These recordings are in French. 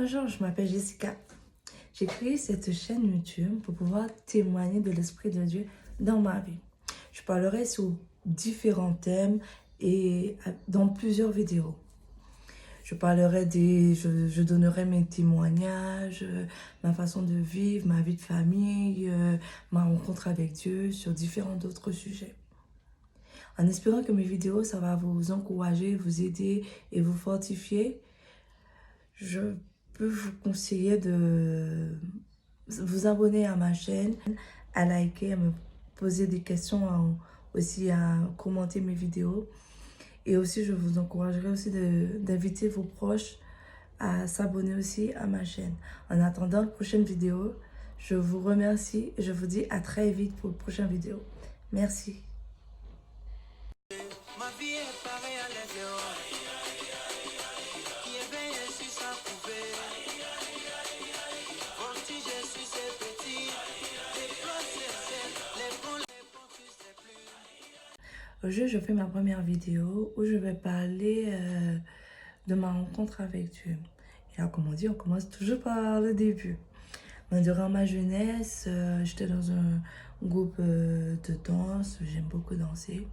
Bonjour, je m'appelle Jessica. J'ai créé cette chaîne YouTube pour pouvoir témoigner de l'Esprit de Dieu dans ma vie. Je parlerai sur différents thèmes et dans plusieurs vidéos. Je parlerai je donnerai mes témoignages, ma façon de vivre, ma vie de famille, ma rencontre avec Dieu sur différents autres sujets. En espérant que mes vidéos, ça va vous encourager, vous aider et vous fortifier, je peux vous conseiller de vous abonner à ma chaîne, à liker, à me poser des questions, aussi à commenter mes vidéos. Et aussi, je vous encouragerai aussi d'inviter vos proches à s'abonner aussi à ma chaîne. En attendant la prochaine vidéo, je vous remercie et je vous dis à très vite pour une prochaine vidéo. Merci. Ma vie est pareille à l'air dehors, qui éveille sur sa poubelle. Voltige sur ses petits, les plans sur celles, les bons tu sais plus. Aujourd'hui, je fais ma première vidéo où je vais parler de ma rencontre avec Dieu. Et là, comme on dit, on commence toujours par le début. Durant ma jeunesse, j'étais dans un groupe de danse, j'aime beaucoup danser.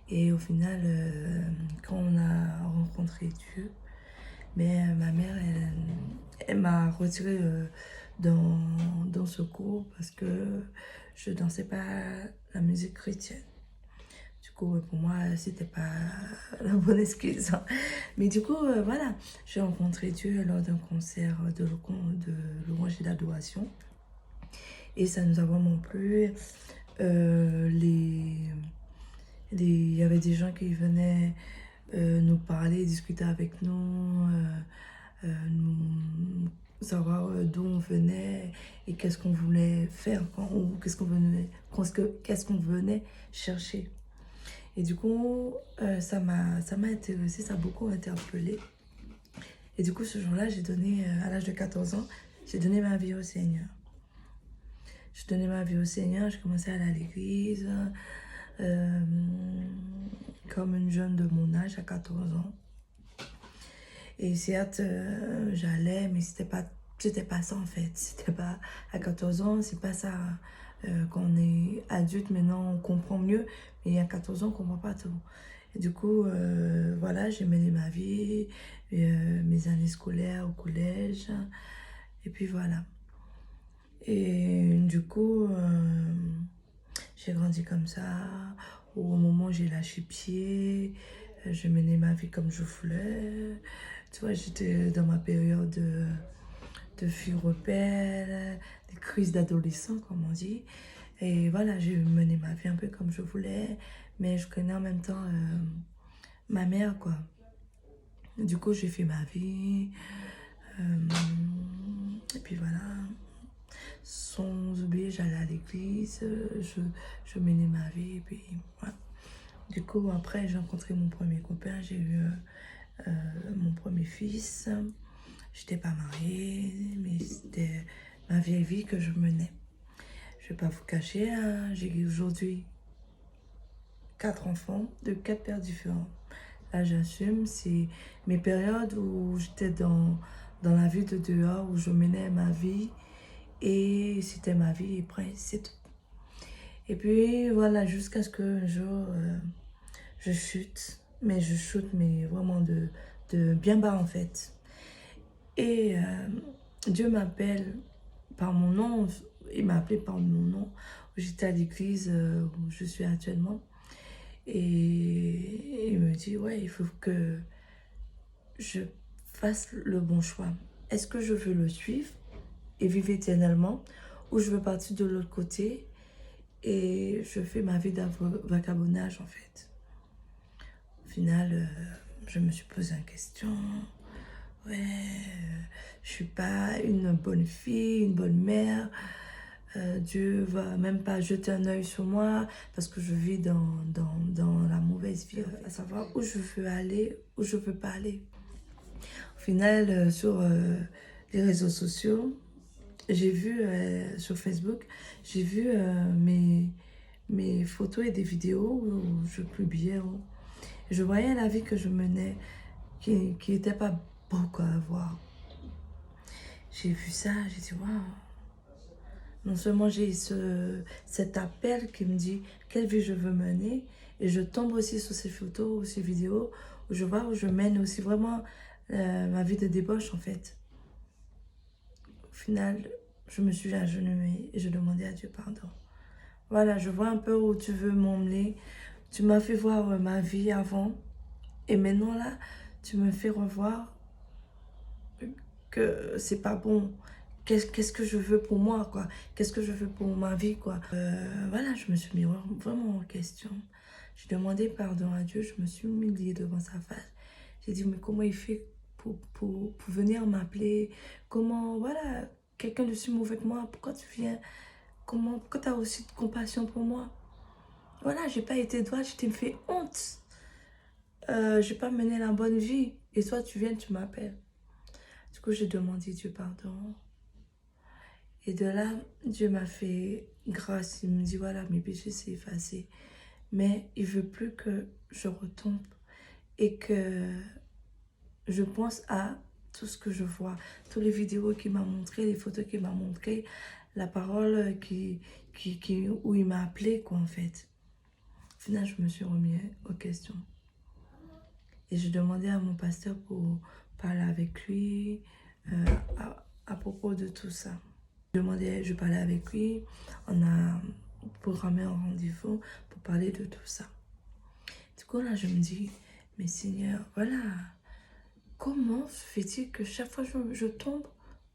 Et au final, quand on a rencontré Dieu, mais ma mère, elle m'a retirée dans ce groupe parce que je dansais pas la musique chrétienne. Du coup, pour moi, c'était pas la bonne excuse. Mais du coup, voilà, j'ai rencontré Dieu lors d'un concert de louange et d'adoration. Et ça nous a vraiment plu. Il y avait des gens qui venaient nous parler, discuter avec nous, nous savoir d'où on venait et qu'est-ce qu'on voulait faire, ou qu'est-ce qu'on venait chercher. Et du coup, ça m'a intéressée, ça a beaucoup interpellé. Et du coup, ce jour-là, j'ai donné, à l'âge de 14 ans, j'ai donné ma vie au Seigneur. J'ai donné ma vie au Seigneur, j'ai commencé à aller à l'église, comme une jeune de mon âge, à 14 ans. Et certes, j'allais, mais c'était pas ça en fait. C'était pas, à 14 ans, c'est pas ça. Quand on est adulte, maintenant, on comprend mieux. Mais à 14 ans, on comprend pas tout. Et du coup, voilà, j'ai mené ma vie, mes années scolaires au collège. Et puis voilà. Et du coup, j'ai grandi comme ça. Au moment où j'ai lâché pied, je menais ma vie comme je voulais. Tu vois, j'étais dans ma période de fille rebelle, des crises d'adolescent, comme on dit. Et voilà, j'ai mené ma vie un peu comme je voulais, mais je connais en même temps ma mère, quoi. Du coup, j'ai fait ma vie. Et puis voilà. Sans oublier, j'allais à l'église, je menais ma vie, et puis voilà. Du coup, après, j'ai rencontré mon premier copain, j'ai eu mon premier fils. J'étais pas mariée, mais c'était ma vieille vie que je menais. Je vais pas vous cacher, hein, j'ai aujourd'hui 4 enfants de 4 pères différents. Là, j'assume, c'est mes périodes où j'étais dans la vie de dehors, où je menais ma vie, et c'était ma vie, et après, c'est tout. Et puis, voilà, jusqu'à ce qu'un jour, je chute. Mais je chute, mais vraiment de bien bas, en fait. Et Dieu m'appelle par mon nom. Il m'a appelé par mon nom. J'étais à l'église où je suis actuellement. Et il me dit, ouais, il faut que je fasse le bon choix. Est-ce que je veux le suivre et vivre éternellement, ou je veux partir de l'autre côté et je fais ma vie d'un vagabondage, en fait. Au final, je me suis posé une question. Ouais, je suis pas une bonne fille, une bonne mère. Dieu va même pas jeter un œil sur moi parce que je vis dans la mauvaise vie, à savoir où je veux aller, où je veux pas aller. Au final, sur les réseaux sociaux, j'ai vu sur Facebook, j'ai vu mes photos et des vidéos où je publiais. Je voyais la vie que je menais qui n'était pas beau à voir. j'ai vu ça, j'ai dit waouh. Non seulement j'ai cet appel qui me dit quelle vie je veux mener, et je tombe aussi sur ces photos ou ces vidéos où je vois où je mène aussi vraiment ma vie de débauche en fait. Au final, je me suis agenouillée et je demandais à Dieu pardon. Voilà, je vois un peu où tu veux m'emmener. Tu m'as fait voir ma vie avant et maintenant là, tu me fais revoir que c'est pas bon. Qu'est-ce que je veux pour moi, quoi? Qu'est-ce que je veux pour ma vie, quoi? Voilà, je me suis mis vraiment en question. J'ai demandé pardon à Dieu, je me suis humiliée devant sa face. J'ai dit, mais comment il fait pour venir m'appeler? Comment, voilà, quelqu'un de si mauvais que moi, pourquoi tu viens? Pourquoi tu as aussi de compassion pour moi? Voilà, j'ai pas été droite, je t'ai fait honte. J'ai pas mené la bonne vie. Et toi, tu viens, tu m'appelles. Du coup, j'ai demandé Dieu pardon. Et de là, Dieu m'a fait grâce. Il me dit, voilà, mes péchés, c'est effacé. Mais il veut plus que je retombe et que je pense à tout ce que je vois. Toutes les vidéos qu'il m'a montrées, les photos qu'il m'a montrées, la parole où il m'a appelé, quoi, en fait. Au final, je me suis remis aux questions. Et je demandais à mon pasteur pour parler avec lui à propos de tout ça. Je parlais avec lui, on a programmé un rendez-vous pour parler de tout ça. Du coup, là, je me dis, mais Seigneur, voilà, comment se fait-il que chaque fois je tombe,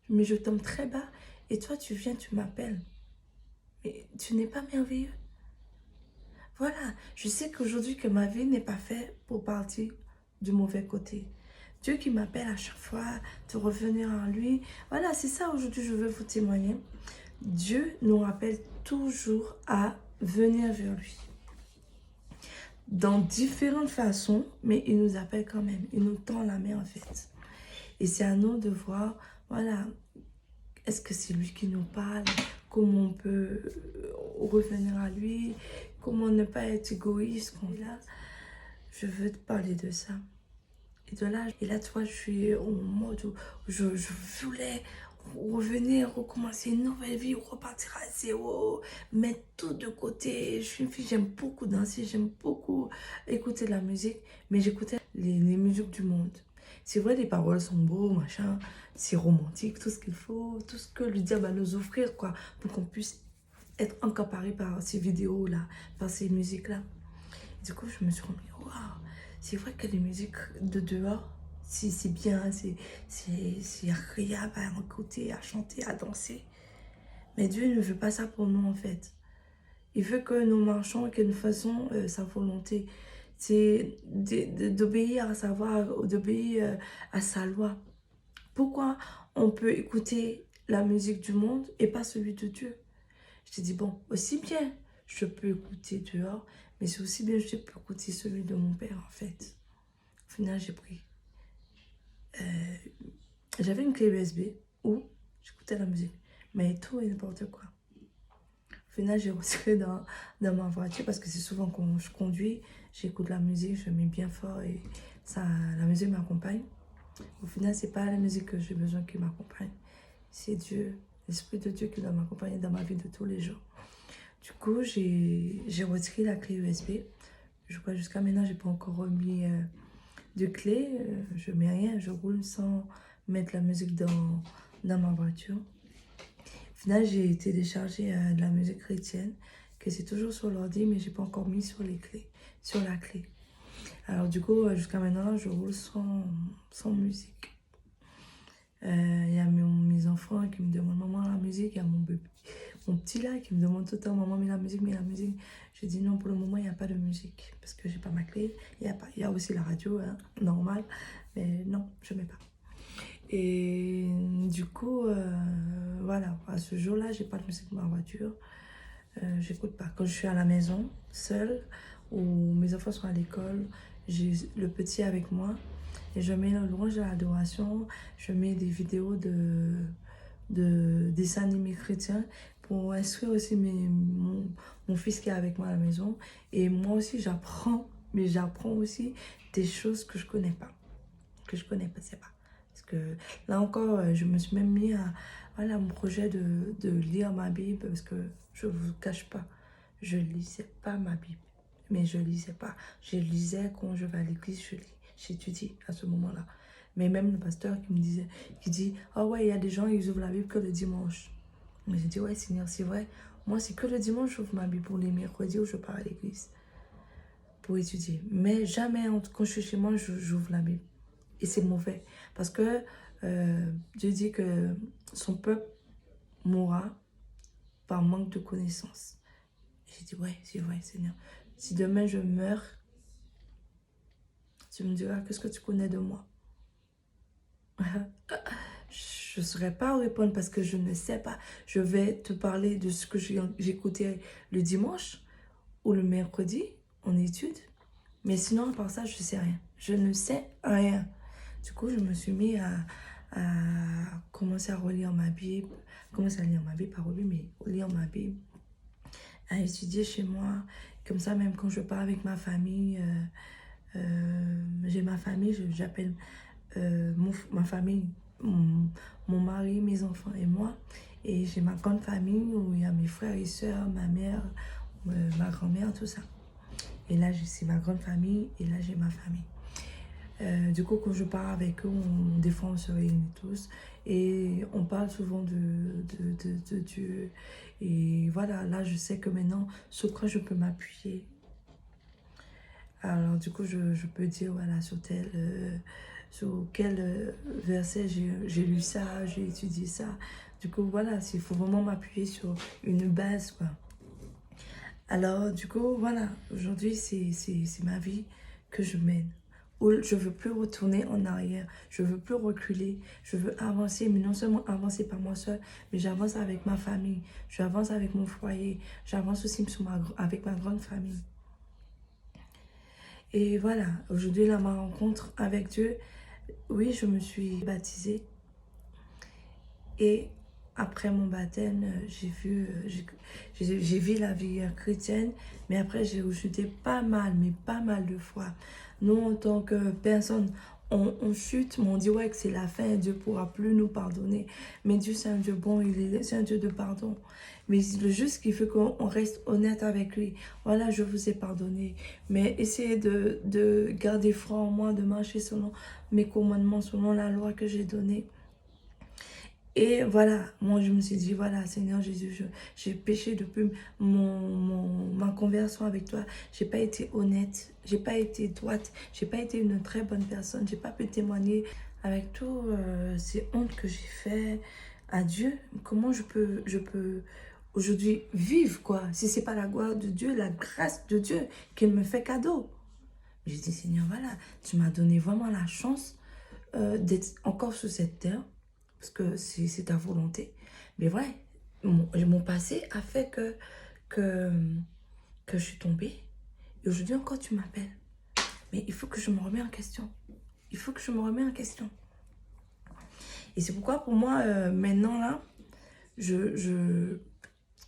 mais je tombe très bas, et toi, tu viens, tu m'appelles. Mais tu n'es pas merveilleux. Voilà, je sais qu'aujourd'hui, que ma vie n'est pas faite pour partir du mauvais côté. Dieu qui m'appelle à chaque fois de revenir à lui. Voilà, c'est ça aujourd'hui, je veux vous témoigner. Dieu nous rappelle toujours à venir vers lui. Dans différentes façons, mais il nous appelle quand même. Il nous tend la main en fait. Et c'est à nous de voir, voilà, est-ce que c'est lui qui nous parle? Comment on peut revenir à lui? Comment ne pas être égoïste quand il est là? Je veux te parler de ça. Et de là, tu vois, je suis au mode où je voulais revenir, recommencer une nouvelle vie, repartir à zéro, mettre tout de côté. Je suis une fille, j'aime beaucoup danser, j'aime beaucoup écouter de la musique, mais j'écoutais les musiques du monde. C'est vrai, les paroles sont beaux, machin, c'est romantique, tout ce qu'il faut, tout ce que le diable va nous offrir, quoi, pour qu'on puisse être accaparé par ces vidéos-là, par ces musiques-là. Du coup, je me suis remis, waouh, c'est vrai que les musiques de dehors, c'est bien, c'est agréable à écouter, à chanter, à danser. Mais Dieu ne veut pas ça pour nous en fait. Il veut que nous marchions et que nous fassions sa volonté. C'est d'obéir à sa voix, d'obéir à sa loi. Pourquoi on peut écouter la musique du monde et pas celui de Dieu? Je te dis, bon, aussi bien je peux écouter dehors, mais c'est aussi bien je peux écouter celui de mon père en fait. Au final, j'ai pris. J'avais une clé USB où j'écoutais la musique, mais tout et n'importe quoi. Au final, j'ai retiré dans ma voiture parce que c'est souvent quand je conduis, j'écoute la musique, je mets bien fort et ça, la musique m'accompagne. Au final, c'est pas la musique que j'ai besoin qui m'accompagne, c'est Dieu, l'Esprit de Dieu qui doit m'accompagner dans ma vie de tous les jours. Du coup, j'ai retiré la clé USB. Je crois jusqu'à maintenant, j'ai pas encore remis de clé. Je mets rien, je roule sans mettre la musique dans ma voiture. Au final, j'ai téléchargé de la musique chrétienne, que c'est toujours sur l'ordi, mais j'ai pas encore mis sur les clés, sur la clé. Alors du coup, jusqu'à maintenant, je roule sans musique. Il y a mes enfants qui me demandent, maman, la musique. Il y a mon petit là qui me demande tout le temps, maman, mets la musique, mets la musique. Je dis non, pour le moment, il n'y a pas de musique parce que j'ai pas ma clé. Il y a aussi la radio, hein, normal, mais non, je mets pas. Et du coup, voilà, à ce jour-là, j'ai pas de musique dans ma voiture. J'écoute pas. Quand je suis à la maison, seule, ou mes enfants sont à l'école, j'ai le petit avec moi. Et je mets le louange de l'adoration, je mets des vidéos de dessins animés chrétiens pour instruire aussi mon fils qui est avec moi à la maison. Et moi aussi, j'apprends, mais j'apprends aussi des choses que je connais pas. Que je connais pas, c'est pas. Parce que là encore, je me suis même mis à voilà, mon projet de lire ma Bible, parce que je ne vous cache pas, je ne lisais pas ma Bible. Mais je ne lisais pas. Je lisais quand je vais à l'église, je lis. J'étudie à ce moment-là. Mais même le pasteur qui me disait, qui dit, ah ouais, il y a des gens, ils ouvrent la Bible que le dimanche. Mais j'ai dit, ouais, Seigneur, c'est vrai. Moi, c'est que le dimanche, j'ouvre ma Bible pour les mercredis où je pars à l'église pour étudier. Mais jamais, quand je suis chez moi, j'ouvre la Bible. Et c'est mauvais. Parce que Dieu dit que son peuple mourra par manque de connaissances. J'ai dit, ouais, c'est vrai, Seigneur. Si demain je meurs, tu me diras, qu'est-ce que tu connais de moi? Je ne saurais pas répondre parce que je ne sais pas. Je vais te parler de ce que j'ai écouté le dimanche ou le mercredi en études. Mais sinon, à part ça, je ne sais rien. Je ne sais rien. Du coup, je me suis mis à commencer à relire ma Bible. Commencer à lire ma Bible, pas relire, mais lire ma Bible. À étudier chez moi. Comme ça, même quand je pars avec ma famille, j'ai ma famille, j'appelle ma famille, mon mari, mes enfants et moi. Et j'ai ma grande famille où il y a mes frères et sœurs, ma mère, ma grand-mère, tout ça. Et là, c'est ma grande famille et là, j'ai ma famille. Du coup, quand je pars avec eux, des fois, on se réunit tous et on parle souvent de Dieu. Et voilà, là, je sais que maintenant, sur quoi je peux m'appuyer. Alors, du coup, je peux dire, voilà, sur quel verset j'ai lu ça, j'ai étudié ça. Du coup, voilà, il faut vraiment m'appuyer sur une base, quoi. Alors, du coup, voilà, aujourd'hui, c'est ma vie que je mène. Où je ne veux plus retourner en arrière, je ne veux plus reculer, je veux avancer, mais non seulement avancer par moi seule, mais j'avance avec ma famille, j'avance avec mon foyer, j'avance aussi avec ma grande famille. Et voilà, aujourd'hui, là, ma rencontre avec Dieu, oui, je me suis baptisée. Et après mon baptême, j'ai vu la vie chrétienne, mais après, j'ai rechuté pas mal, mais pas mal de fois. Nous, en tant que personne, on chute, mais on dit ouais que c'est la fin, Dieu ne pourra plus nous pardonner. Mais Dieu, c'est un Dieu bon, c'est un Dieu de pardon. Mais le juste qu'il faut qu'on reste honnête avec lui. Voilà, je vous ai pardonné. Mais essayez de garder foi en moi, de marcher selon mes commandements, selon la loi que j'ai donnée. Et voilà, moi je me suis dit, voilà, Seigneur Jésus, j'ai péché depuis ma conversion avec toi. J'ai pas été honnête, j'ai pas été droite, j'ai pas été une très bonne personne, j'ai pas pu témoigner avec tout ces hontes que j'ai fait à Dieu. Comment je peux aujourd'hui vivre, quoi, si c'est pas la gloire de Dieu, la grâce de Dieu qu'il me fait cadeau. J'ai dit, Seigneur, voilà, tu m'as donné vraiment la chance d'être encore sur cette terre. Parce que c'est ta volonté. Mais ouais, mon passé a fait que je suis tombée. Et aujourd'hui encore, tu m'appelles. Mais il faut que je me remette en question. Il faut que je me remette en question. Et c'est pourquoi, pour moi, maintenant, là, je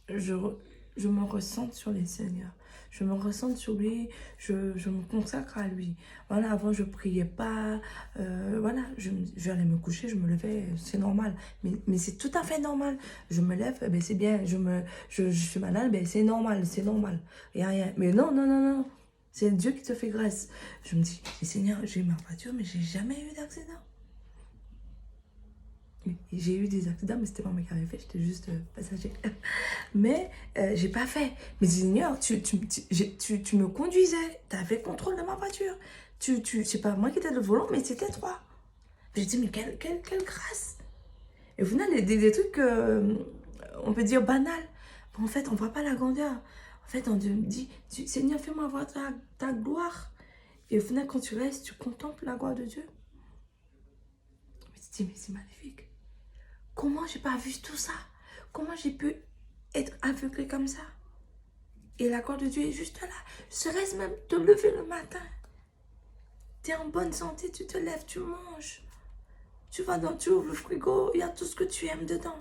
me ressens sur les Seigneurs. Je me ressens sur lui, je me consacre à lui. Voilà, avant je priais pas, voilà, j'allais me coucher, je me levais, c'est normal. Mais c'est tout à fait normal. Je me lève, ben c'est bien, je suis malade, ben c'est normal, c'est normal. Il y a rien. Mais non, non, non, non. C'est Dieu qui te fait grâce. Je me dis, mais Seigneur, j'ai eu ma voiture, mais j'ai jamais eu d'accident. J'ai eu des accidents, mais c'était pas moi qui avais fait, j'étais juste passager. Mais j'ai pas fait. Mais Seigneur, tu me conduisais, tu avais contrôle de ma voiture. C'est pas moi qui étais le volant, mais c'était toi. J'ai dit, mais quelle grâce. Et au final, des trucs, on peut dire banals. En fait, on voit pas la grandeur. En fait, on dit, Seigneur, fais-moi voir ta gloire. Et au final, quand tu restes, tu contemples la gloire de Dieu. Mais tu te dis, mais c'est magnifique. Comment j'ai pas vu tout ça? Comment j'ai pu être aveuglé comme ça? Et la gloire de Dieu est juste là. Serait-ce même te lever le matin? Tu es en bonne santé, tu te lèves, tu manges. Tu ouvres le frigo, il y a tout ce que tu aimes dedans.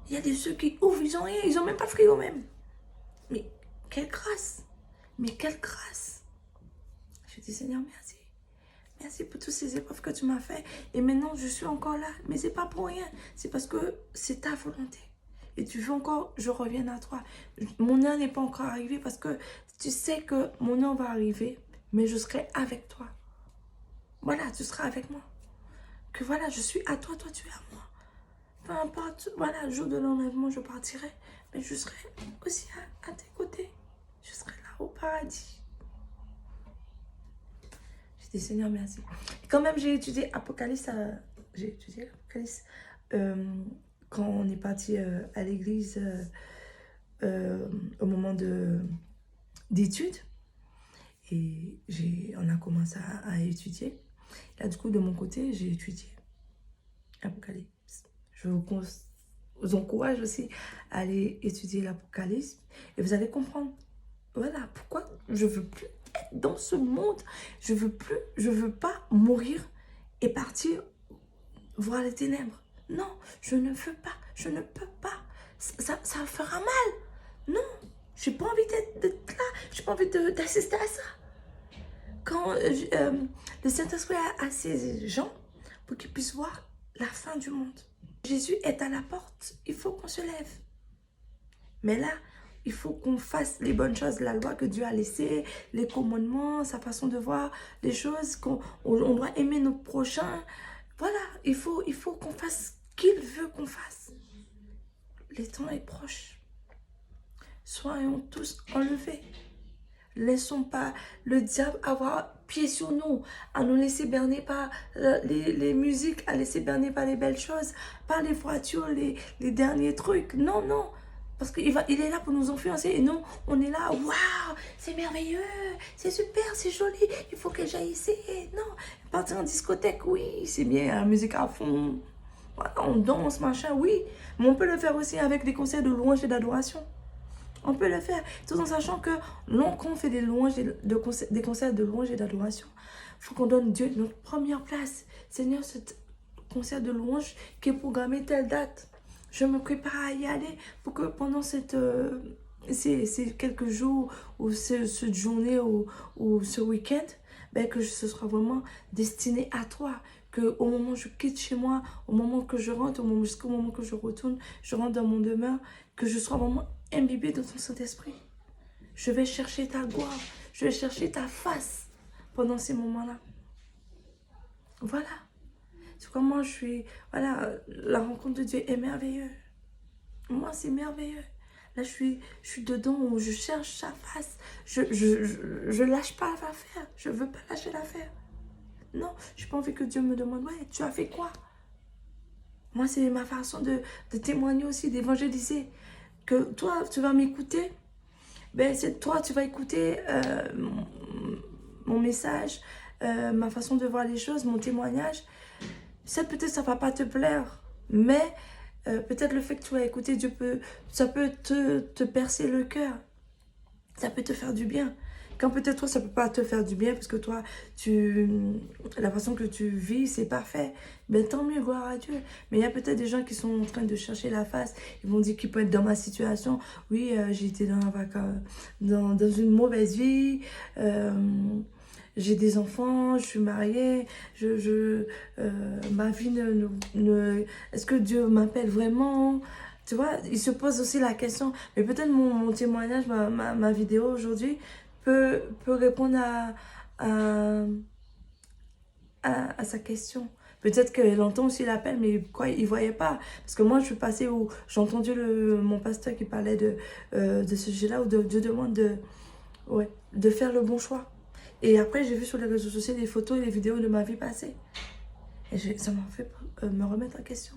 Il y a des ceux qui ouvrent, ils n'ont rien, ils n'ont même pas de frigo même. Mais quelle grâce! Mais quelle grâce! Je dis Seigneur, merci. merci pour toutes ces épreuves que tu m'as fait. Et maintenant, je suis encore là. Mais c'est pas pour rien. C'est parce que c'est ta volonté. Et tu veux encore, je reviens à toi. Mon heure n'est pas encore arrivée parce que tu sais que mon heure va arriver, mais je serai avec toi. Voilà, tu seras avec moi. Que voilà, je suis à toi, toi tu es à moi. Peu importe, voilà, le jour de l'enlèvement, je partirai, mais je serai aussi à tes côtés. Je serai là au paradis. Je dis Seigneur, merci. Et quand même, j'ai étudié Apocalypse, quand on est parti à l'église au moment d'études. Et on a commencé à étudier. Là, du coup, de mon côté, j'ai étudié Apocalypse. Je vous encourage aussi à aller étudier l'Apocalypse. Et vous allez comprendre, voilà, pourquoi je ne veux plus être dans ce monde. Je veux pas mourir et partir voir les ténèbres. Non, je ne veux pas, je ne peux pas. Ça fera mal. Non, j'ai pas envie d'être là. J'ai pas envie d'assister à ça. Quand le Saint-Esprit a ces gens pour qu'ils puissent voir la fin du monde. Jésus est à la porte, il faut qu'on se lève. Mais là, il faut qu'on fasse les bonnes choses, la loi que Dieu a laissée, les commandements, sa façon de voir les choses, qu'on doit aimer nos prochains. Voilà, il faut qu'on fasse ce qu'il veut qu'on fasse. Le temps est proche. Soyons tous enlevés. Laissons pas le diable avoir pied sur nous, à nous laisser berner par les musiques, à laisser berner par les belles choses, par les voitures, les derniers trucs. Non, non. Parce qu'il est là pour nous influencer. Et nous, on est là, waouh, c'est merveilleux, c'est super, c'est joli, il faut que j'aille essayer. Non, partir en discothèque, oui, c'est bien, la musique à fond. Voilà, on danse, machin, oui. Mais on peut le faire aussi avec des concerts de louange et d'adoration. On peut le faire, tout en sachant que quand on fait des louanges, des concerts de louange et d'adoration, il faut qu'on donne Dieu notre première place. Seigneur, ce concert de louange qui est programmé telle date, je me prépare à y aller pour que pendant ces quelques jours ou cette journée ou ce week-end, ben, que ce soit vraiment destiné à toi. Qu'au moment où je quitte chez moi, au moment que je rentre, jusqu'au moment que je retourne, je rentre dans mon demeure, que je sois vraiment imbibé dans ton Saint-Esprit. Je vais chercher ta gloire, je vais chercher ta face pendant ces moments-là. Voilà. C'est comment je suis. Voilà, la rencontre de Dieu est merveilleuse. Moi, c'est merveilleux. Là, je suis dedans où je cherche sa face. Je lâche pas l'affaire. Je veux pas lâcher l'affaire. Non, je n'ai pas envie que Dieu me demande, ouais, tu as fait quoi? Moi, c'est ma façon de témoigner aussi, d'évangéliser. Que toi, tu vas m'écouter, ben, c'est toi, tu vas écouter mon message, ma façon de voir les choses, mon témoignage. Peut-être ça ne va pas te plaire, mais peut-être le fait que tu vas écouter, ça peut te percer le cœur. Ça peut te faire du bien. Quand peut-être toi, ça ne peut pas te faire du bien parce que toi, la façon que tu vis, c'est parfait. Ben tant mieux, gloire à Dieu. Mais il y a peut-être des gens qui sont en train de chercher la face. Ils vont dire qu'ils peuvent être dans ma situation. Oui, j'ai été dans une mauvaise vie. J'ai des enfants, je suis mariée. Ma vie est-ce que Dieu m'appelle vraiment? Tu vois, il se pose aussi la question. Mais peut-être mon témoignage, ma vidéo aujourd'hui peut répondre à sa question. Peut-être qu'elle entend aussi l'appel, mais quoi, il ne voyait pas. Parce que moi, je suis passée où j'ai entendu mon pasteur qui parlait de ce sujet-là, où Dieu demande de faire le bon choix. Et après, j'ai vu sur les réseaux sociaux des photos et des vidéos de ma vie passée. Et ça m'a fait me remettre en question.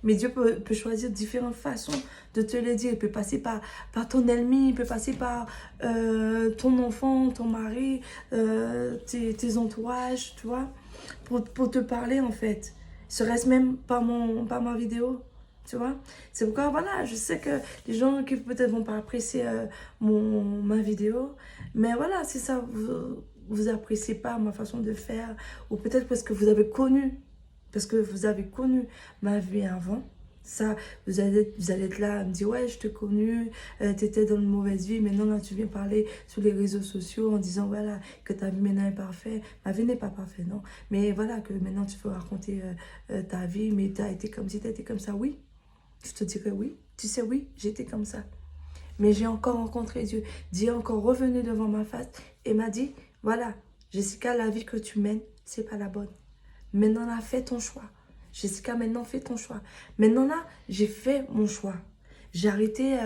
Mais Dieu peut choisir différentes façons de te le dire. Il peut passer par ton ennemi, il peut passer par ton enfant, ton mari, tes entourages, tu vois, pour te parler en fait. Serait-ce même par ma vidéo, tu vois. C'est pourquoi, voilà, je sais que les gens qui peut-être vont pas apprécier ma vidéo, mais voilà, si ça vous appréciez pas ma façon de faire, ou peut-être parce que vous avez connu ma vie avant, Ça, vous allez être là à me dire, ouais, je t'ai connu, tu étais dans une mauvaise vie, maintenant là, tu viens parler sur les réseaux sociaux en disant, voilà, que ta vie maintenant est parfaite. Ma vie n'est pas parfaite, non. Mais voilà, que maintenant tu peux raconter ta vie, mais tu as été comme si tu été comme ça. Oui, je te dirais oui. Tu sais, oui, j'étais comme ça. Mais j'ai encore rencontré Dieu. Dieu est encore revenu devant ma face et m'a dit, voilà, Jessica, la vie que tu mènes, c'est pas la bonne. Maintenant là, fais ton choix. Jessica, maintenant, fais ton choix. Maintenant, là, j'ai fait mon choix. J'ai arrêté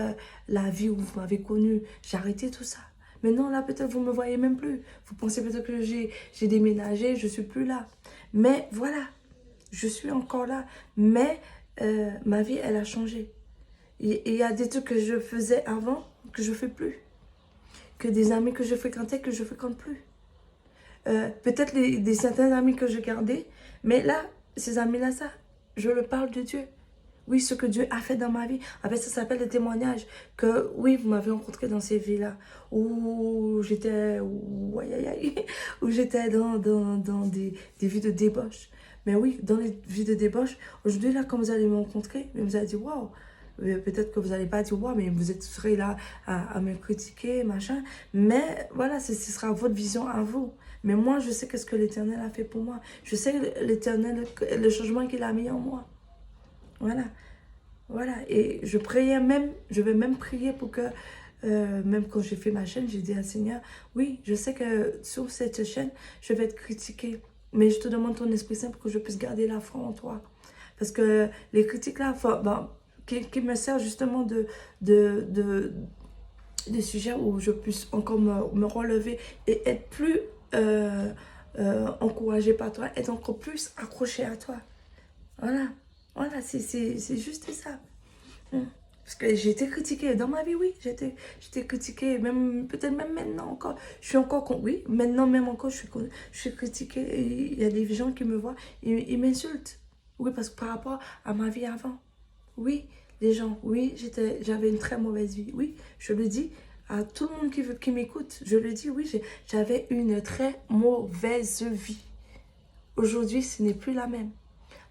la vie où vous m'avez connue. J'ai arrêté tout ça. Maintenant, là, peut-être vous ne me voyez même plus. Vous pensez peut-être que j'ai déménagé, je ne suis plus là. Mais voilà, je suis encore là. Mais ma vie, elle a changé. Il y a des trucs que je faisais avant que je ne fais plus. Que des amis que je fréquentais que je ne fréquente plus. Peut-être certains amis que je gardais. Mais là, ces amis-là, ça, je le parle de Dieu. Oui, ce que Dieu a fait dans ma vie. En fait, ça s'appelle des témoignages. Que oui, vous m'avez rencontré dans ces vies-là. Où j'étais où j'étais dans des vies de débauche. Mais oui, dans les vies de débauche, aujourd'hui, là, quand vous allez me rencontrer, vous allez dire, waouh, peut-être que vous n'allez pas dire, waouh, mais vous serez là à me critiquer, machin. Mais voilà, ce sera votre vision à vous. Mais moi, je sais qu'est-ce que l'Éternel a fait pour moi. Je sais l'Éternel, le changement qu'il a mis en moi. Voilà. Voilà. Et je priais même, je vais même prier pour que, même quand j'ai fait ma chaîne, j'ai dit à Seigneur, oui, je sais que sur cette chaîne, je vais être critiquée. Mais je te demande ton Esprit Saint pour que je puisse garder la foi en toi. Parce que les critiques là, qui me servent justement de sujets où je puisse encore me relever et être plus encouragée par toi, être encore plus accrochée à toi. Voilà, voilà, c'est juste ça. Parce que j'ai été critiquée dans ma vie, oui, j'ai été critiquée, même peut-être même maintenant encore. Je suis encore, oui, maintenant même encore, je suis critiquée. Et il y a des gens qui me voient, ils m'insultent. Oui, parce que par rapport à ma vie avant, oui, les gens, oui, j'avais une très mauvaise vie. Oui, je le dis à tout le monde qui m'écoute. Je le dis, oui, j'avais une très mauvaise vie. Aujourd'hui, ce n'est plus la même.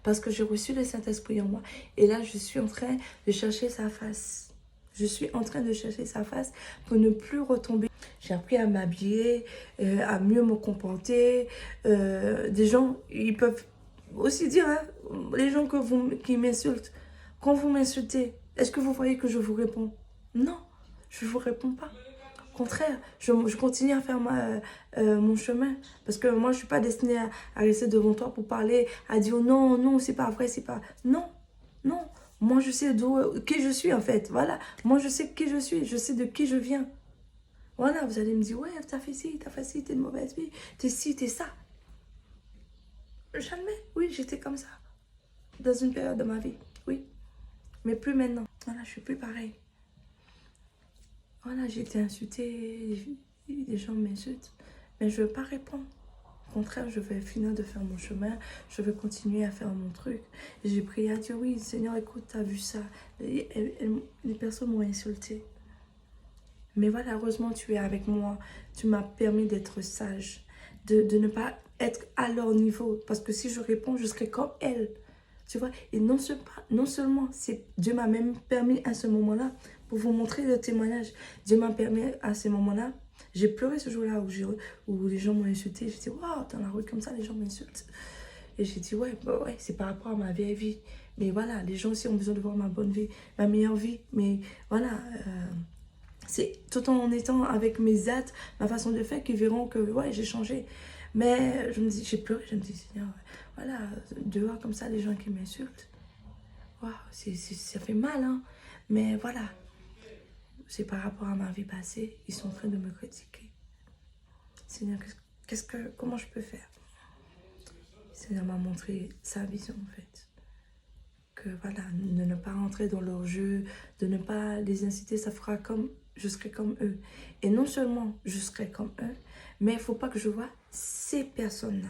Parce que j'ai reçu le Saint-Esprit en moi. Et là, je suis en train de chercher sa face. Je suis en train de chercher sa face pour ne plus retomber. J'ai appris à m'habiller, à mieux me comporter. Des gens, ils peuvent aussi dire, hein, les gens qui m'insultent, quand vous m'insultez, est-ce que vous voyez que je vous réponds? Non, je ne vous réponds pas. Au contraire, je continue à faire mon chemin. Parce que moi, je ne suis pas destinée à rester devant toi pour parler, à dire non, non, c'est pas vrai, c'est pas... Non, non. Moi, je sais qui je suis, en fait. Voilà. Moi, je sais qui je suis. Je sais de qui je viens. Voilà, vous allez me dire, ouais, t'as fait ci, t'es une mauvaise vie, t'es ci, t'es ça. Jamais. Oui, j'étais comme ça. Dans une période de ma vie. Oui. Mais plus maintenant. Voilà, je suis plus pareil. Voilà, j'ai été insultée, les gens m'insultent, mais je ne veux pas répondre. Au contraire, je vais finir de faire mon chemin, je vais continuer à faire mon truc. J'ai prié à Dieu, oui, Seigneur, écoute, tu as vu ça. Les personnes m'ont insulté. Mais voilà, heureusement, tu es avec moi. Tu m'as permis d'être sage, de ne pas être à leur niveau. Parce que si je réponds, je serai comme elle. Tu vois, et non seulement, Dieu m'a même permis à ce moment-là, pour vous montrer le témoignage, Dieu m'a permis à ce moment-là, j'ai pleuré ce jour-là où les gens m'ont insulté. J'ai dit, waouh, dans la rue comme ça, les gens m'insultent. Et j'ai dit, ouais, c'est par rapport à ma vieille vie. Mais voilà, les gens aussi ont besoin de voir ma bonne vie, ma meilleure vie. Mais voilà, c'est tout en étant avec mes actes, ma façon de faire, qu'ils verront que, ouais, j'ai changé. Mais je me dis, j'ai pleuré, je me dis, Seigneur, voilà, dehors comme ça, les gens qui m'insultent. Waouh, ça fait mal, hein. Mais voilà, c'est par rapport à ma vie passée, ils sont en train de me critiquer. Seigneur, comment je peux faire? Seigneur m'a montré sa vision, en fait. Que voilà, de ne pas rentrer dans leur jeu, de ne pas les inciter, ça fera comme, je serai comme eux. Et non seulement je serai comme eux, mais il ne faut pas que je vois ces personnes-là.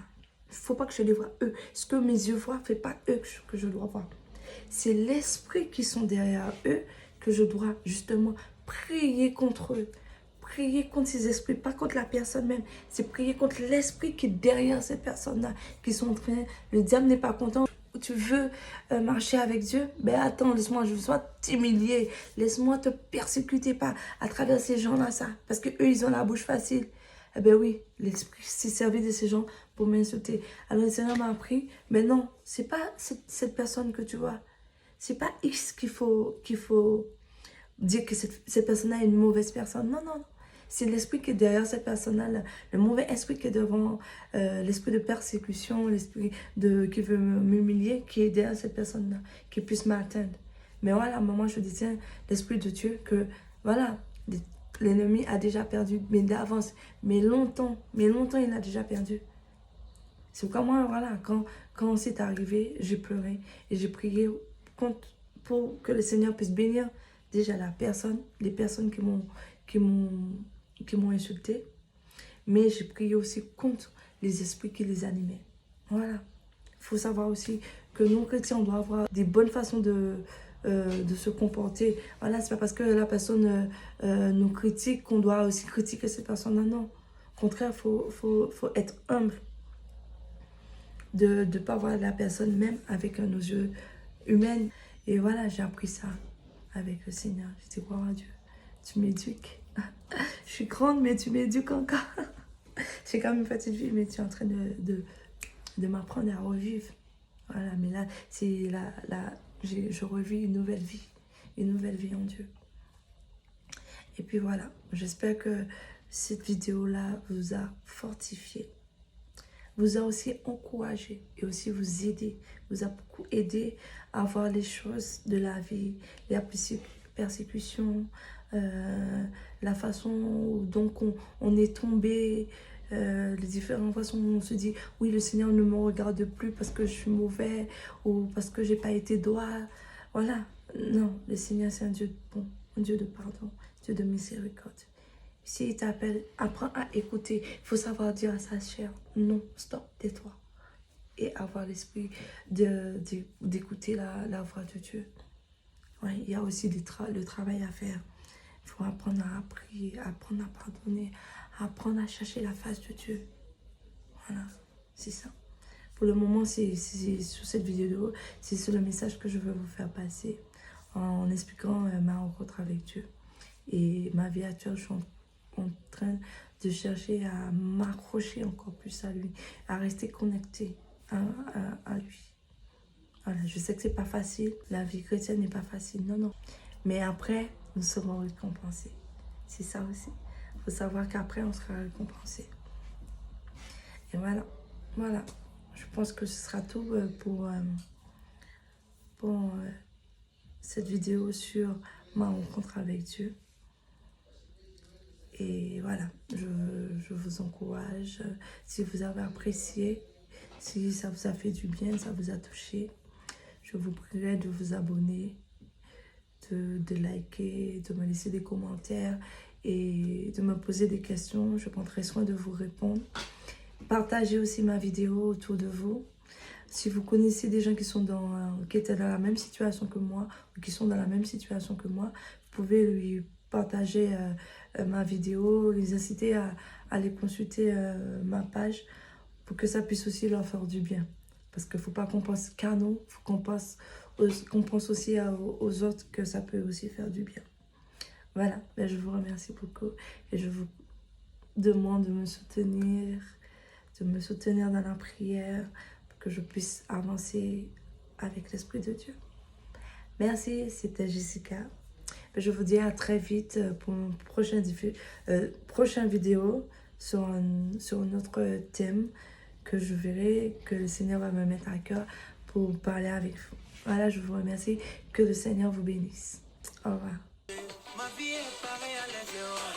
Il ne faut pas que je les vois eux. Ce que mes yeux voient, ce n'est pas eux que je dois voir. C'est l'esprit qui sont derrière eux que je dois justement prier contre eux. Prier contre ces esprits, pas contre la personne même. C'est prier contre l'esprit qui est derrière ces personnes-là, qui sont en train... Le diable n'est pas content tu veux marcher avec Dieu, ben attends, laisse-moi t'humilier, laisse-moi te persécuter pas à travers ces gens-là, ça. Parce que eux, ils ont la bouche facile. Eh ben oui, l'Esprit s'est servi de ces gens pour m'insulter. Alors le Seigneur m'a appris, mais non, c'est pas cette personne que tu vois. C'est pas X qu'il faut dire que cette personne-là est une mauvaise personne. Non, non, non. C'est l'esprit qui est derrière cette personne-là, le mauvais esprit qui est devant, l'esprit de persécution, l'esprit qui veut m'humilier, qui est derrière cette personne-là, qui puisse m'atteindre. Mais voilà, moi je dis, tiens, l'esprit de Dieu, que voilà, l'ennemi a déjà perdu, mais d'avance, mais longtemps il a déjà perdu. C'est pourquoi moi, voilà, quand c'est arrivé, j'ai pleuré et j'ai prié pour que le Seigneur puisse bénir déjà les personnes qui m'ont insulté, mais j'ai prié aussi contre les esprits qui les animaient. Voilà. Il faut savoir aussi que nous, chrétiens, on doit avoir des bonnes façons de se comporter. Voilà, c'est pas parce que la personne nous critique qu'on doit aussi critiquer cette personne-là, non. Au contraire, faut être humble. De ne pas voir la personne même avec nos yeux humains. Et voilà, j'ai appris ça avec le Seigneur. J'ai dit, gloire à Dieu, tu m'éduques. Je suis grande, mais tu m'éduques encore. J'ai quand même une petite vie, mais tu es en train de m'apprendre à revivre. Voilà, mais là, je revis une nouvelle vie en Dieu. Et puis voilà, j'espère que cette vidéo-là vous a fortifié, vous a aussi encouragé et aussi vous a beaucoup aidé à voir les choses de la vie, la persécution, la façon dont on est tombé, les différentes façons où on se dit oui, le Seigneur ne me regarde plus parce que je suis mauvais ou parce que j'ai pas été droit. Voilà, non, le Seigneur c'est un Dieu bon, un Dieu de pardon, Dieu de miséricorde. S'il t'appelle, apprends à écouter. Il faut savoir dire à sa chair, non, stop, tais-toi. Et avoir l'esprit d'écouter la voix de Dieu. Ouais, il y a aussi le travail à faire. Il faut apprendre à prier, apprendre à pardonner, apprendre à chercher la face de Dieu. Voilà, c'est ça. Pour le moment, c'est sur cette vidéo, c'est le message que je veux vous faire passer en expliquant ma rencontre avec Dieu. Et ma vie actuelle, je suis en train de chercher à m'accrocher encore plus à lui, à rester connecté à lui. Voilà, je sais que c'est pas facile, la vie chrétienne n'est pas facile, non, non. Mais après, nous serons récompensés. C'est ça aussi. Il faut savoir qu'après, on sera récompensé. Et voilà, voilà. Je pense que ce sera tout pour cette vidéo sur ma rencontre avec Dieu. Et voilà, je vous encourage, si vous avez apprécié, si ça vous a fait du bien, ça vous a touché, je vous prierai de vous abonner, de liker, de me laisser des commentaires et de me poser des questions. Je prendrai soin de vous répondre. Partagez aussi ma vidéo autour de vous. Si vous connaissez des gens qui étaient dans la même situation que moi, ou qui sont dans la même situation que moi, vous pouvez lui partager ma vidéo, les inciter à aller consulter ma page pour que ça puisse aussi leur faire du bien. Parce qu'il ne faut pas qu'on pense qu'à nous, il faut qu'on pense aussi aux autres que ça peut aussi faire du bien. Voilà, ben, je vous remercie beaucoup et je vous demande de me soutenir dans la prière pour que je puisse avancer avec l'Esprit de Dieu. Merci, c'était Jessica. Je vous dis à très vite pour une prochaine vidéo sur un autre thème que je verrai, que le Seigneur va me mettre à cœur pour parler avec vous. Voilà, je vous remercie. Que le Seigneur vous bénisse. Au revoir. Ma vie est pareille à l'aise.